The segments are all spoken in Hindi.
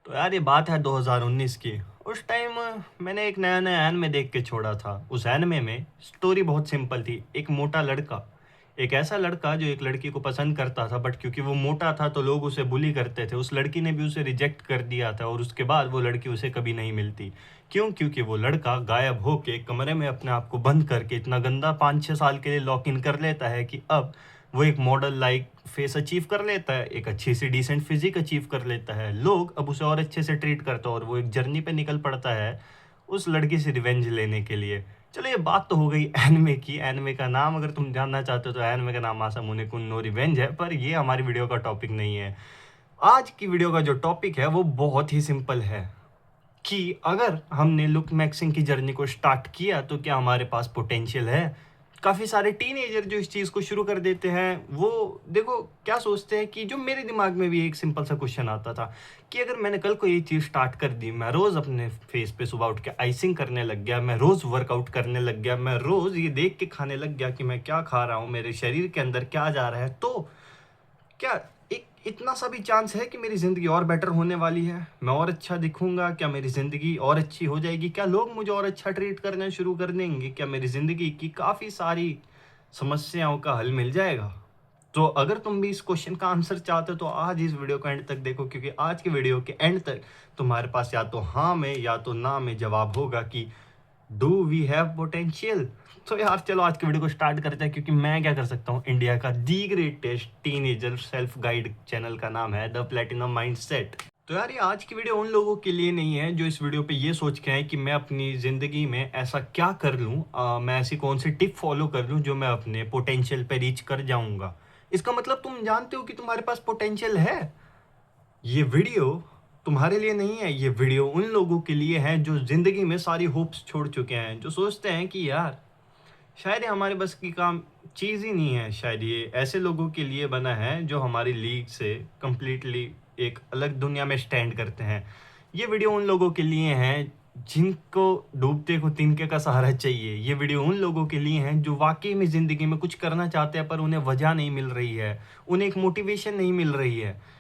तो यार ये बात है 2019 की। उस टाइम मैंने एक नया नया एनिमे देख के छोड़ा था। उस एनिमे में स्टोरी बहुत सिंपल थी। एक मोटा लड़का, एक ऐसा लड़का जो एक लड़की को पसंद करता था, बट क्योंकि वो मोटा था तो लोग उसे बुली करते थे। उस लड़की ने भी उसे रिजेक्ट कर दिया था और उसके बाद वो लड़की उसे कभी नहीं मिलती। क्यों? क्योंकि वो लड़का गायब होके एक कमरे में अपने आप को बंद करके इतना गंदा 5-6 साल के लिए लॉक इन कर लेता है कि अब वो एक मॉडल लाइक फेस अचीव कर लेता है, एक अच्छी सी डिसेंट फिजिक अचीव कर लेता है। लोग अब उसे और अच्छे से ट्रीट करते हैं और वो एक जर्नी पे निकल पड़ता है उस लड़की से रिवेंज लेने के लिए। चलो ये बात तो हो गई एनिमे की। एनिमे का नाम अगर तुम जानना चाहते हो तो एनिमे का नाम मासामुने कुन नो रिवेंज है, पर ये हमारी वीडियो का टॉपिक नहीं है। आज की वीडियो का जो टॉपिक है वो बहुत ही सिंपल है कि अगर हमने लुक मैक्सिंग की जर्नी को स्टार्ट किया तो क्या हमारे पास पोटेंशियल है। काफ़ी सारे टीनेजर जो इस चीज़ को शुरू कर देते हैं वो देखो क्या सोचते हैं कि जो मेरे दिमाग में भी एक सिंपल सा क्वेश्चन आता था कि अगर मैंने कल को ये चीज़ स्टार्ट कर दी, मैं रोज़ अपने फेस पे सुबह उठ के आइसिंग करने लग गया, मैं रोज़ वर्कआउट करने लग गया, मैं रोज़ ये देख के खाने लग गया कि मैं क्या खा रहा हूँ, मेरे शरीर के अंदर क्या जा रहा है, तो क्या एक इतना सा भी चांस है कि मेरी ज़िंदगी और बेटर होने वाली है? मैं और अच्छा दिखूंगा? क्या मेरी ज़िंदगी और अच्छी हो जाएगी? क्या लोग मुझे और अच्छा ट्रीट करना शुरू कर देंगे? क्या मेरी ज़िंदगी की काफ़ी सारी समस्याओं का हल मिल जाएगा? तो अगर तुम भी इस क्वेश्चन का आंसर चाहते हो तो आज इस वीडियो को एंड तक देखो, क्योंकि आज के वीडियो के एंड तक तुम्हारे पास या तो हाँ में या तो ना में जवाब होगा कि डू वी हैव पोटेंशियल। तो यार चलो आज की वीडियो को स्टार्ट करते हैं, क्योंकि मैं क्या कर सकता हूँ, इंडिया का the greatest teenager self guide channel का नाम है द प्लेटिनम माइंडसेट। तो यार ये आज की वीडियो उन लोगों के लिए नहीं है जो इस वीडियो पे ये सोच के आए कि मैं अपनी ज़िंदगी में ऐसा क्या कर लूँ, मैं ऐसी कौन सी टिप फॉलो कर लूँ जो मैं अपने पोटेंशियल पे रीच कर जाऊँगा। इसका मतलब तुम जानते हो कि तुम्हारे पास पोटेंशियल है। ये वीडियो तुम्हारे लिए नहीं है, ये वीडियो उन लोगों के लिए है जो ज़िंदगी में सारी होप्स छोड़ चुके हैं, जो सोचते हैं कि यार शायद ये हमारे बस की काम चीज़ ही नहीं है। शायद ये ऐसे लोगों के लिए बना है जो हमारी लीग से कंप्लीटली एक अलग दुनिया में स्टैंड करते हैं। ये वीडियो उन लोगों के लिए हैं जिनको डूबते को तिनके का सहारा चाहिए। ये वीडियो उन लोगों के लिए हैं जो वाकई में ज़िंदगी में कुछ करना चाहते हैं पर उन्हें वजह नहीं मिल रही है, उन्हें एक मोटिवेशन नहीं मिल रही है।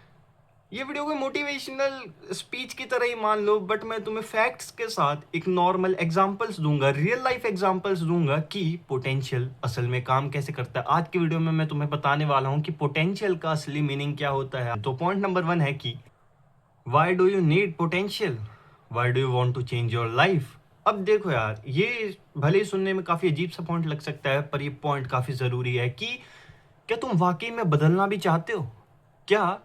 ये वीडियो कोई मोटिवेशनल स्पीच की तरह ही मान लो, बट मैं तुम्हें फैक्ट्स के साथ एक नॉर्मल एग्जांपल्स दूंगा, रियल लाइफ एग्जांपल्स दूंगा कि पोटेंशियल असल में काम कैसे करता है। आज की वीडियो में मैं तुम्हें बताने वाला हूं कि पोटेंशियल का असली मीनिंग क्या होता है। तो पॉइंट नंबर 1 है कि why do you need potential, why do you want to change your life. अब देखो यार, ये भले ही सुनने में काफ़ी अजीब सा पॉइंट लग सकता है, पर ये पॉइंट काफ़ी ज़रूरी है कि क्या तुम वाकई में बदलना भी चाहते हो? क्या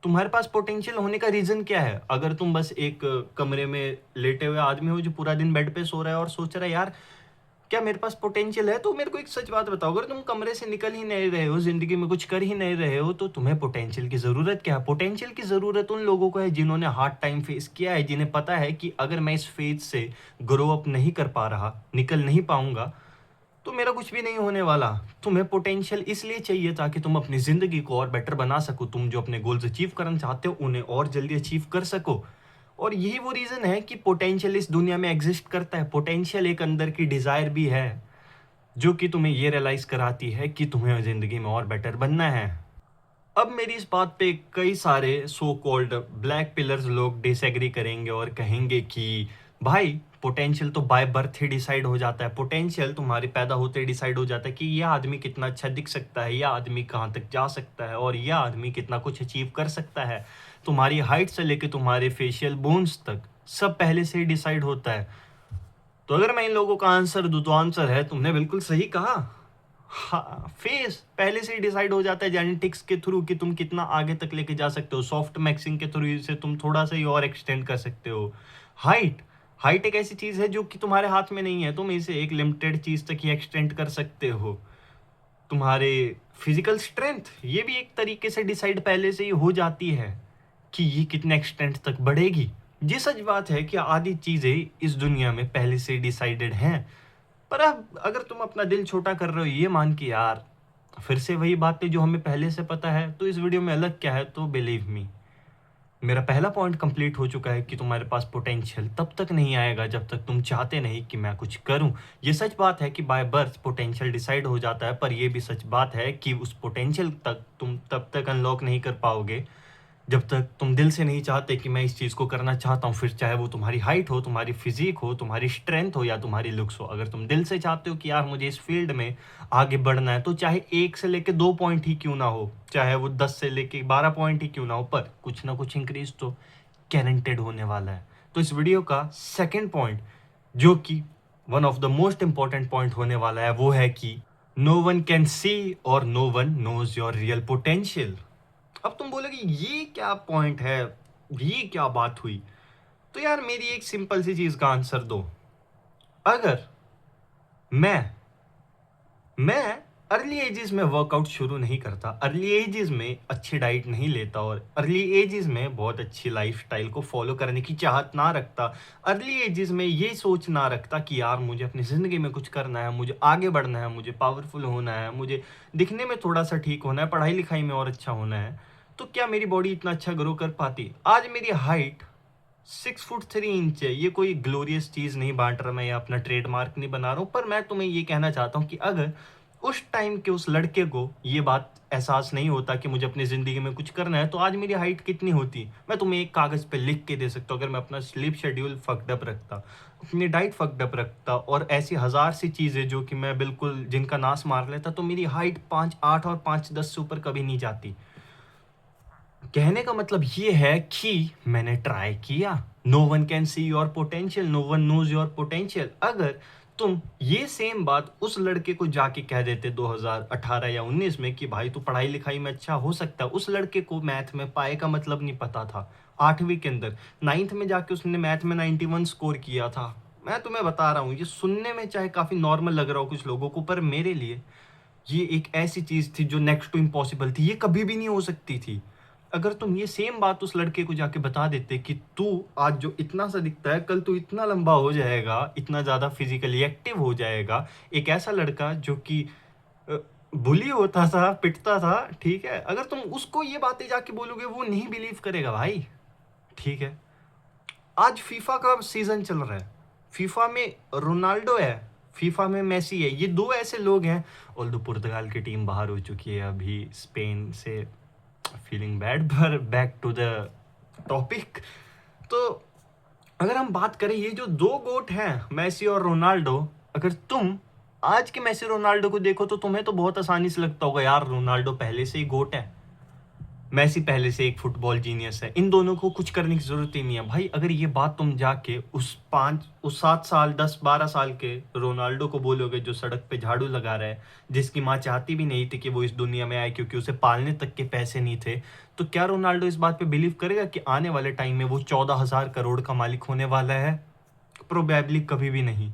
तुम्हारे पास पोटेंशियल होने का रीज़न क्या है? अगर तुम बस एक कमरे में लेटे हुए आदमी हो जो पूरा दिन बेड पे सो रहा है और सोच रहा है यार क्या मेरे पास पोटेंशियल है, तो मेरे को एक सच बात बताओ, अगर तुम कमरे से निकल ही नहीं रहे हो, ज़िंदगी में कुछ कर ही नहीं रहे हो, तो तुम्हें पोटेंशियल की ज़रूरत क्या है? पोटेंशियल की ज़रूरत उन लोगों को है जिन्होंने हार्ड टाइम फेस किया है, जिन्हें पता है कि अगर मैं इस फेज से ग्रो अप नहीं कर पा रहा, निकल नहीं पाऊंगा, तो मेरा कुछ भी नहीं होने वाला। तुम्हें पोटेंशियल इसलिए चाहिए ताकि तुम अपनी ज़िंदगी को और बेटर बना सको, तुम जो अपने गोल्स अचीव करना चाहते हो उन्हें और जल्दी अचीव कर सको। और यही वो रीज़न है कि पोटेंशियल इस दुनिया में एग्जिस्ट करता है। पोटेंशियल एक अंदर की डिज़ायर भी है जो कि तुम्हें ये रियलाइज़ कराती है कि तुम्हें ज़िंदगी में और बेटर बनना है। अब मेरी इस बात पे कई सारे सो कॉल्ड ब्लैक पिलर्स लोग डिसएग्री करेंगे और कहेंगे कि भाई पोटेंशियल तो बाय बर्थ ही डिसाइड हो जाता है, पोटेंशियल तुम्हारे पैदा होते डिसाइड हो जाता है कि यह आदमी कितना अच्छा दिख सकता है, यह आदमी कहाँ तक जा सकता है और यह आदमी कितना कुछ अचीव कर सकता है। तुम्हारी हाइट से लेके तुम्हारे फेशियल बोन्स तक सब पहले से ही डिसाइड होता है। तो अगर मैं इन लोगों का आंसर दूँ तो आंसर है तुमने बिल्कुल सही कहा। हाँ, फेस पहले से ही डिसाइड हो जाता है जेनेटिक्स के थ्रू कि तुम कितना आगे तक लेके जा सकते हो। सॉफ्ट मैक्सिंग के थ्रू इसे तुम थोड़ा सा ही और एक्सटेंड कर सकते हो। हाइट हाइट एक ऐसी चीज़ है जो कि तुम्हारे हाथ में नहीं है, तुम इसे एक लिमिटेड चीज़ तक ही एक्सटेंड कर सकते हो। तुम्हारे फिजिकल स्ट्रेंथ ये भी एक तरीके से डिसाइड पहले से ही हो जाती है कि ये कितने एक्सटेंट तक बढ़ेगी। ये सच बात है कि आधी चीज़ें इस दुनिया में पहले से डिसाइडेड हैं। पर अब अगर तुम अपना दिल छोटा कर रहे हो ये मान के यार फिर से वही बातें जो हमें पहले से पता है, तो इस वीडियो में अलग क्या है, तो बिलीव मी मेरा पहला पॉइंट कंप्लीट हो चुका है कि तुम्हारे पास पोटेंशियल तब तक नहीं आएगा जब तक तुम चाहते नहीं कि मैं कुछ करूं। ये सच बात है कि बाय बर्थ पोटेंशियल डिसाइड हो जाता है, पर यह भी सच बात है कि उस पोटेंशियल तक तुम तब तक अनलॉक नहीं कर पाओगे जब तक तुम दिल से नहीं चाहते कि मैं इस चीज़ को करना चाहता हूँ, फिर चाहे वो तुम्हारी हाइट हो, तुम्हारी फिजिक हो, तुम्हारी स्ट्रेंथ हो या तुम्हारी लुक्स हो, अगर तुम दिल से चाहते हो कि यार मुझे इस फील्ड में आगे बढ़ना है, तो चाहे 1 से लेके 2 पॉइंट ही क्यों ना हो, चाहे वो 10 से लेके 12 पॉइंट ही क्यों ना हो, पर कुछ ना कुछ इंक्रीज तो गारंटेड होने वाला है। तो इस वीडियो का सेकंड पॉइंट, जो कि one of the most important point होने वाला है, वो है कि नो वन कैन सी और no one knows your real potential. अब तुम बोलोगे ये क्या पॉइंट है, ये क्या बात हुई? तो यार मेरी एक सिंपल सी चीज का आंसर दो। अगर मैं अर्ली एजेस में वर्कआउट शुरू नहीं करता, अर्ली एजेस में अच्छी डाइट नहीं लेता और अर्ली एजेस में बहुत अच्छी लाइफस्टाइल को फॉलो करने की चाहत ना रखता, अर्ली एजेस में ये सोच ना रखता कि यार मुझे अपनी ज़िंदगी में कुछ करना है, मुझे आगे बढ़ना है, मुझे पावरफुल होना है, मुझे दिखने में थोड़ा सा ठीक होना है, पढ़ाई लिखाई में और अच्छा होना है, तो क्या मेरी बॉडी इतना अच्छा ग्रो कर पाती? आज मेरी हाइट 6 फुट 3 इंच है। ये कोई ग्लोरियस चीज़ नहीं बांट रहा मैं या अपना ट्रेडमार्क नहीं बना रहा हूँ, पर मैं तुम्हें ये कहना चाहता हूँ कि अगर उस टाइम के उस लड़के को ये बात एहसास नहीं होता कि मुझे अपनी ज़िंदगी में कुछ करना है, तो आज मेरी हाइट कितनी होती? मैं तुम्हें एक कागज़ पे लिख के दे सकता हूँ। अगर मैं अपना स्लीप शेड्यूल फकडअप रखता, अपनी डाइट फकडअप रखता और ऐसी हज़ार सी चीज़ें जो कि मैं बिल्कुल जिनका नाश मार लेता, तो मेरी हाइट 5'8" और 5'10" से ऊपर कभी नहीं जाती। कहने का मतलब ये है कि मैंने ट्राई किया। No one can see your potential, no one knows your potential. अगर तुम ये सेम बात उस लड़के को जाके कह देते 2018 या 19 में कि भाई तू पढ़ाई लिखाई में अच्छा हो सकता है, उस लड़के को मैथ में पाए का मतलब नहीं पता था। 8वीं के अंदर 9th में जाके उसने मैथ में 91 स्कोर किया था। मैं तुम्हें बता रहा हूँ, ये सुनने में चाहे काफ़ी नॉर्मल लग रहा हो कुछ लोगों को, पर मेरे लिए ये एक ऐसी चीज़ थी जो नेक्स्ट टू इम्पॉसिबल थी, ये कभी भी नहीं हो सकती थी। अगर तुम ये सेम बात उस लड़के को जाके बता देते कि तू आज जो इतना सा दिखता है, कल तू इतना लंबा हो जाएगा, इतना ज़्यादा फिजिकली एक्टिव हो जाएगा। एक ऐसा लड़का जो कि बुली होता था, पिटता था, ठीक है, अगर तुम उसको ये बातें जाके बोलोगे, वो नहीं बिलीव करेगा भाई। ठीक है, आज फीफा का सीजन चल रहा है, फीफा में रोनाल्डो है, फीफा में मेसी है, ये दो ऐसे लोग हैं। ऑल्दो पुर्तगाल की टीम बाहर हो चुकी है अभी स्पेन से, फीलिंग बैड, पर बैक टू द टॉपिक। तो अगर हम बात करें, ये जो दो गोट हैं मेसी और रोनाल्डो, अगर तुम आज के मेसी रोनाल्डो को देखो तो तुम्हें तो बहुत आसानी से लगता होगा यार रोनाल्डो पहले से ही गोट है, मेसी पहले से एक फुटबॉल जीनियस है, इन दोनों को कुछ करने की जरूरत ही नहीं है। भाई अगर ये बात तुम जाके उस 7 साल 10 12 साल के रोनाल्डो को बोलोगे जो सड़क पे झाड़ू लगा रहा है, जिसकी माँ चाहती भी नहीं थी कि वो इस दुनिया में आए क्योंकि उसे पालने तक के पैसे नहीं थे, तो क्या रोनाल्डो इस बात पे बिलीव करेगा कि आने वाले टाइम में वो 14,000 करोड़ का मालिक होने वाला है? प्रोबेबली कभी भी नहीं।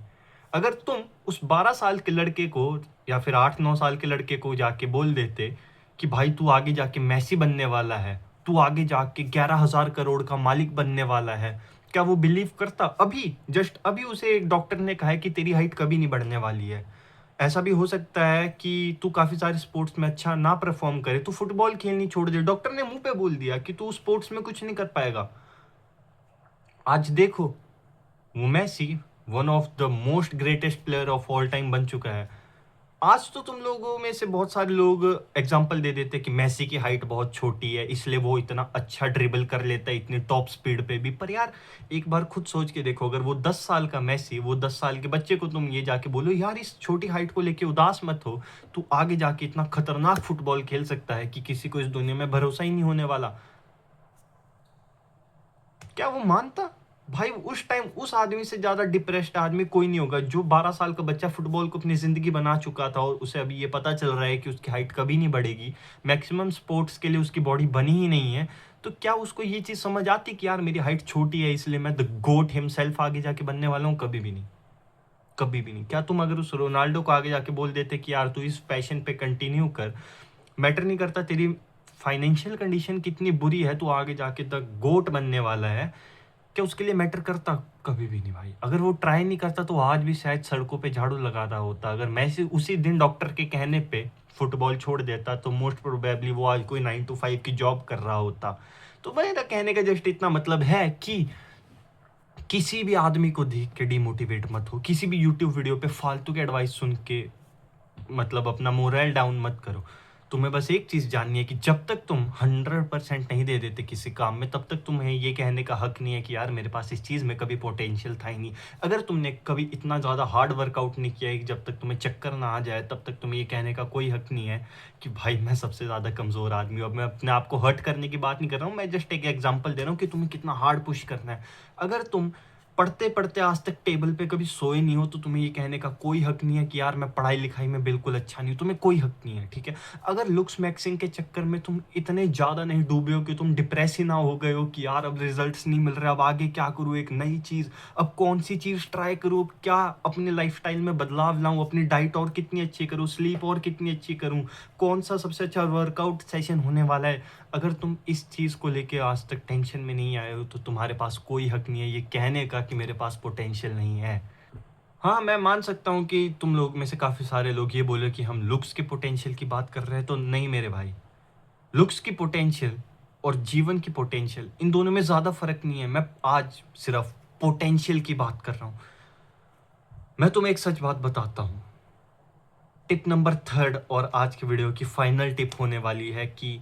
अगर तुम उस 12 साल के लड़के को या फिर 8 9 साल के लड़के को जाके बोल देते कि भाई तू आगे जाके मैसी बनने वाला है, तू आगे जाके 11,000 करोड़ का मालिक बनने वाला है, क्या वो बिलीव करता? अभी जस्ट अभी उसे एक डॉक्टर ने कहा है कि तेरी हाइट कभी नहीं बढ़ने वाली है। ऐसा भी हो सकता है कि तू काफ़ी सारे स्पोर्ट्स में अच्छा ना परफॉर्म करे, तू फुटबॉल खेलनी छोड़ दे, डॉक्टर ने मुंह पे बोल दिया कि तू स्पोर्ट्स में कुछ नहीं कर पाएगा। आज देखो, वो Messi one of the most greatest player of all time बन चुका है। आज तो तुम लोगों में से बहुत सारे लोग एग्जांपल दे देते कि मेसी की हाइट बहुत छोटी है इसलिए वो इतना अच्छा ड्रिबल कर लेता है इतनी टॉप स्पीड पे भी। पर यार एक बार खुद सोच के देखो, अगर वो 10 साल का मेसी, वो 10 साल के बच्चे को तुम ये जाके बोलो यार इस छोटी हाइट को लेके उदास मत हो, तू आगे जाके इतना खतरनाक फुटबॉल खेल सकता है कि किसी को इस दुनिया में भरोसा ही नहीं होने वाला, क्या वो मानता? भाई उस टाइम उस आदमी से ज्यादा डिप्रेस्ड आदमी कोई नहीं होगा। जो 12 साल का बच्चा फुटबॉल को अपनी जिंदगी बना चुका था और उसे अभी ये पता चल रहा है कि उसकी हाइट कभी नहीं बढ़ेगी, मैक्सिमम स्पोर्ट्स के लिए उसकी बॉडी बनी ही नहीं है, तो क्या उसको ये चीज समझ आती कि यार मेरी हाइट छोटी है इसलिए मैं द गोट हिमसेल्फ आगे जाके बनने वाला हूँ? कभी भी नहीं, कभी भी नहीं। क्या तुम अगर उस रोनाल्डो को आगे जाके बोल देते कि यार तू इस पैशन पे कंटिन्यू कर, मैटर नहीं करता तेरी फाइनेंशियल कंडीशन कितनी बुरी है, तू आगे जाके द गोट बनने वाला है, क्या उसके लिए मैटर करता? कभी भी नहीं भाई। अगर वो ट्राई नहीं करता तो आज भी शायद सड़कों पे झाड़ू लगाता होता। अगर मैसी उसी दिन डॉक्टर के कहने पे फुटबॉल छोड़ देता तो मोस्ट प्रोबेबली वो आज कोई 9 to 5 की जॉब कर रहा होता। तो मेरा कहने का जस्ट इतना मतलब है कि किसी भी आदमी को देख के डिमोटिवेट मत हो, किसी भी यूट्यूब वीडियो पे फालतू के एडवाइस सुन के मतलब अपना मोरल डाउन मत करो। तुम्हें बस एक चीज़ जाननी है कि जब तक तुम 100% नहीं दे देते किसी काम में, तब तक तुम्हें ये कहने का हक नहीं है कि यार मेरे पास इस चीज़ में कभी पोटेंशियल था ही नहीं। अगर तुमने कभी इतना ज़्यादा हार्ड वर्कआउट नहीं किया है कि जब तक तुम्हें चक्कर ना आ जाए, तब तक तुम्हें ये कहने का कोई हक नहीं है कि भाई मैं सबसे ज़्यादा कमज़ोर आदमी हूँ। अब मैं अपने आप को हर्ट करने की बात नहीं कर रहा हूँ, मैं जस्ट एक एग्जाम्पल दे रहा हूँ कि तुम्हें कितना हार्ड पुश करना है। अगर तुम पढ़ते पढ़ते आज तक टेबल पे कभी सोए नहीं हो, तो तुम्हें ये कहने का कोई हक नहीं है कि यार मैं पढ़ाई लिखाई में बिल्कुल अच्छा नहीं हूँ। तुम्हें कोई हक नहीं है, ठीक है। अगर लुक्स मैक्सिंग के चक्कर में तुम इतने ज़्यादा नहीं डूबे हो कि तुम डिप्रेस ही ना हो गए हो कि यार अब रिजल्ट्स नहीं मिल रहे, अब आगे क्या करूँ, एक नई चीज़, अब कौन सी चीज़ ट्राई करूँ, अब क्या अपने लाइफस्टाइल में बदलाव लाऊं, अपनी डाइट और कितनी अच्छी करूँ, स्लीप और कितनी अच्छी करूँ, कौन सा सबसे अच्छा वर्कआउट सेशन होने वाला है। अगर तुम इस चीज़ को लेके आज तक टेंशन में नहीं आए हो, तो तुम्हारे पास कोई हक नहीं है ये कहने का कि मेरे पास पोटेंशियल नहीं है। हाँ, मैं मान सकता हूँ कि तुम लोग में से काफ़ी सारे लोग ये बोले कि हम लुक्स के पोटेंशियल की बात कर रहे हैं, तो नहीं मेरे भाई। लुक्स की पोटेंशियल और जीवन की पोटेंशियल, इन दोनों में ज़्यादा फ़र्क नहीं है। मैं आज सिर्फ पोटेंशियल की बात कर रहा हूँ। मैं तुम्हें एक सच बात बताता हूँ। टिप नंबर 3 और आज की वीडियो की फाइनल टिप होने वाली है कि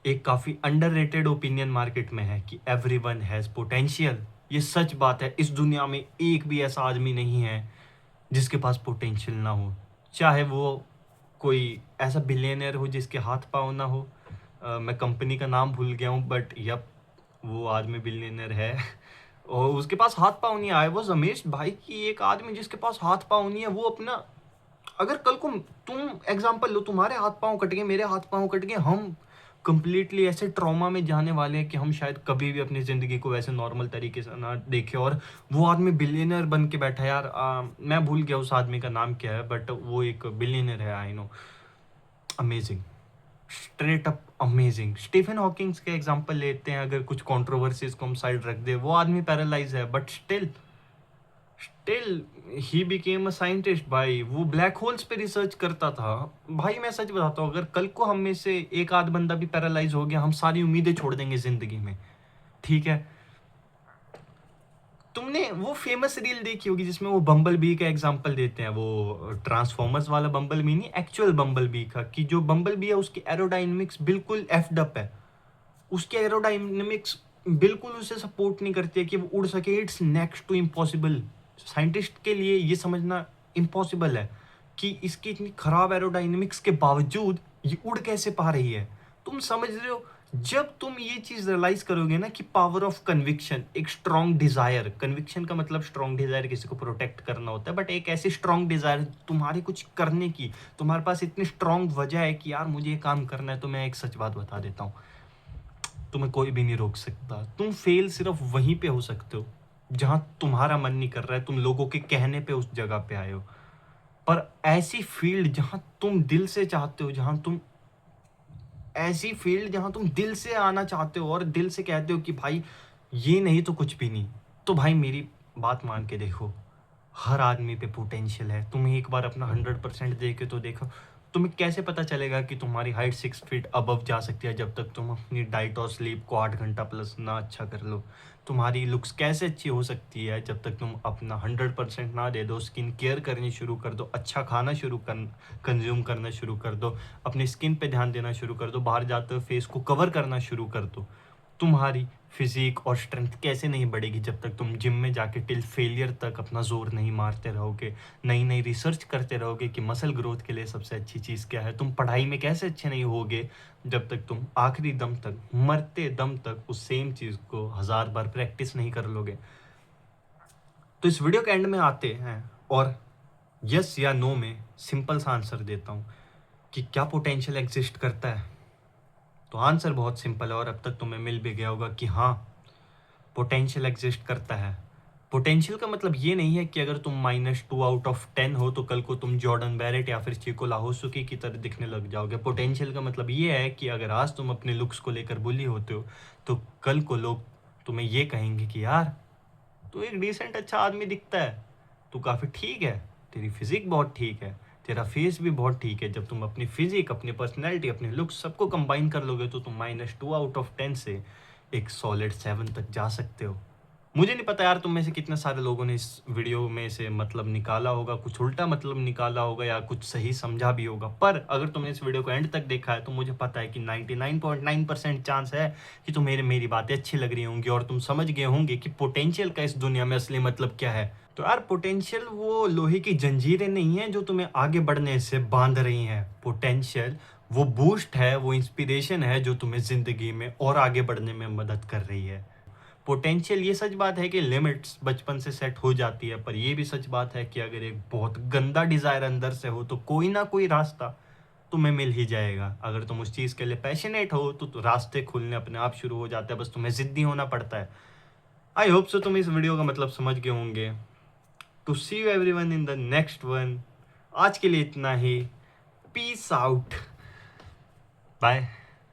एक काफ़ी अंडररेटेड ओपिनियन मार्केट में है कि एवरीवन हैज़ पोटेंशियल। ये सच बात है, इस दुनिया में एक भी ऐसा आदमी नहीं है जिसके पास पोटेंशियल ना हो। चाहे वो कोई ऐसा बिलियनर हो जिसके हाथ पाँव ना हो। मैं कंपनी का नाम भूल गया हूँ, बट यप, वो आदमी बिलियनर है और उसके पास हाथ पाँव नहीं आए। वो रमेश भाई की एक आदमी जिसके पास हाथ पाँव नहीं है, वो अपना, अगर कल को तुम एग्जांपल लो, तुम्हारे हाथ पांव कट गए, मेरे हाथ पांव कट गए, हम कंप्लीटली ऐसे ट्रॉमा में जाने वाले हैं कि हम शायद कभी भी अपनी ज़िंदगी को वैसे नॉर्मल तरीके से ना देखें। और वो आदमी बिलियनर बन के बैठा है यार। मैं भूल गया उस आदमी का नाम क्या है, बट वो एक बिलियनर है, I know. Amazing, straight up amazing. Stephen Hawkings के एग्जांपल लेते हैं, अगर कुछ कंट्रोवर्सीज को हम साइड रख दे, वो आदमी पैरालाइज है, but still he became a scientist भाई। वो ब्लैक होल्स पे रिसर्च करता था भाई। मैं सच बताता हूँ, अगर कल को हम में से एक आध बंदा भी पैरालाइज हो गया, हम सारी उम्मीदें छोड़ देंगे जिंदगी में, ठीक है। तुमने वो फेमस रील देखी होगी जिसमें वो बम्बल बी का एग्जांपल देते हैं, वो ट्रांसफॉर्मर्स वाला बम्बल बी नहीं, एक्चुअल बम्बल बी का, कि जो बम्बल बी है उसकी एरोडायनेमिक्स बिल्कुल एफ्ड अप है। उसके एरोडायनेमिक्स बिल्कुल उसे सपोर्ट नहीं करती है कि वो उड़ सके। It's next to impossible. Scientist के लिए ये समझना इम्पॉसिबल है कि इसकी इतनी खराब एरोडायनेमिक्स के बावजूद ये उड़ कैसे पा रही है। तुम समझ रहे हो? जब तुम ये चीज रियलाइज करोगे ना कि पावर ऑफ कन्विक्शन, एक स्ट्रॉन्ग डिजायर, कन्विक्शन का मतलब स्ट्रॉन्ग डिजायर किसी को प्रोटेक्ट करना होता है, बट एक ऐसी स्ट्रॉन्ग डिजायर तुम्हारी कुछ करने की, तुम्हारे पास इतनी स्ट्रॉन्ग वजह है कि यार मुझे ये काम करना है, तो मैं एक सच बात बता देता हूँ, तुम्हें कोई भी नहीं रोक सकता। तुम फेल सिर्फ वहीं पे हो सकते हो जहां तुम्हारा मन नहीं कर रहा है, तुम लोगों के कहने पे उस जगह पे आए हो। पर ऐसी फील्ड जहां तुम दिल से चाहते हो, ऐसी फील्ड जहां तुम दिल से आना चाहते हो और दिल से कहते हो कि भाई ये नहीं तो कुछ भी नहीं, तो भाई मेरी बात मान के देखो, हर आदमी पे पोटेंशियल है। तुम्हें एक बार अपना 100% दे के तो देखो। तुम्हें कैसे पता चलेगा कि तुम्हारी हाइट 6 फीट अबव जा सकती है, जब तक तुम अपनी डाइट और स्लीप को 8 घंटा प्लस ना अच्छा कर लो। तुम्हारी लुक्स कैसे अच्छी हो सकती है, जब तक तुम अपना 100% ना दे दो, स्किन केयर करनी शुरू कर दो, अच्छा खाना शुरू कर कंज्यूम करना शुरू कर दो, अपनी स्किन पे ध्यान देना शुरू कर दो, बाहर जाते हुए फेस को कवर करना शुरू कर दो। तुम्हारी फिजिक और स्ट्रेंथ कैसे नहीं बढ़ेगी जब तक तुम जिम में जाके टिल फेलियर तक अपना जोर नहीं मारते रहोगे, नई नई रिसर्च करते रहोगे कि मसल ग्रोथ के लिए सबसे अच्छी चीज़ क्या है। तुम पढ़ाई में कैसे अच्छे नहीं होगे जब तक तुम आखिरी दम तक, मरते दम तक उस सेम चीज़ को 1000 बार प्रैक्टिस नहीं कर लोगे। तो इस वीडियो के एंड में आते हैं और यस या नो में सिंपल सा आंसर देता हूँ कि क्या पोटेंशियल एग्जिस्ट करता है। तो आंसर बहुत सिंपल है और अब तक तुम्हें मिल भी गया होगा कि हाँ, पोटेंशियल एग्जिस्ट करता है। पोटेंशियल का मतलब ये नहीं है कि अगर तुम -2/10 हो तो कल को तुम जॉर्डन बैरेट या फिर चिको लाहोसुकी की तरह दिखने लग जाओगे। पोटेंशियल का मतलब ये है कि अगर आज तुम अपने लुक्स को लेकर बुली होते हो, तो कल को लोग तुम्हें ये कहेंगे कि यार तू एक डिसेंट अच्छा आदमी दिखता है, तू काफ़ी ठीक है, तेरी फिजिक बहुत ठीक है, तेरा फेस भी बहुत ठीक है। जब तुम अपनी फिजिक, अपनी पर्सनैलिटी, अपने लुक्स सबको कंबाइन कर लोगे, तो तुम -2/10 से एक सॉलिड 7 तक जा सकते हो। मुझे नहीं पता यार तुम में से कितने सारे लोगों ने इस वीडियो में से मतलब निकाला होगा, कुछ उल्टा मतलब निकाला होगा या कुछ सही समझा भी होगा। पर अगर तुमने इस वीडियो को एंड तक देखा है तो मुझे पता है कि 99.9% चांस है कि तुम्हें मेरी बातें अच्छी लग रही होंगी और तुम समझ गए होंगे कि पोटेंशियल का इस दुनिया में असली मतलब क्या है। तो यार पोटेंशियल वो लोहे की जंजीरें नहीं है जो तुम्हें आगे बढ़ने से बांध रही हैं। पोटेंशियल वो बूस्ट है, वो इंस्पिरेशन है जो तुम्हें ज़िंदगी में और आगे बढ़ने में मदद कर रही है। पोटेंशियल ये सच बात है कि लिमिट्स बचपन से सेट हो जाती है, पर ये भी सच बात है कि अगर एक बहुत गंदा डिज़ायर अंदर से हो तो कोई ना कोई रास्ता तुम्हें मिल ही जाएगा। अगर तुम उस चीज़ के लिए पैशनेट हो तो रास्ते खुलने अपने आप शुरू हो जाते हैं, बस तुम्हें ज़िद्दी होना पड़ता है। आई होप सो तुम इस वीडियो का मतलब समझ गए होंगे। To see you everyone in the next one. आज के लिए इतना ही। Peace out. बाय।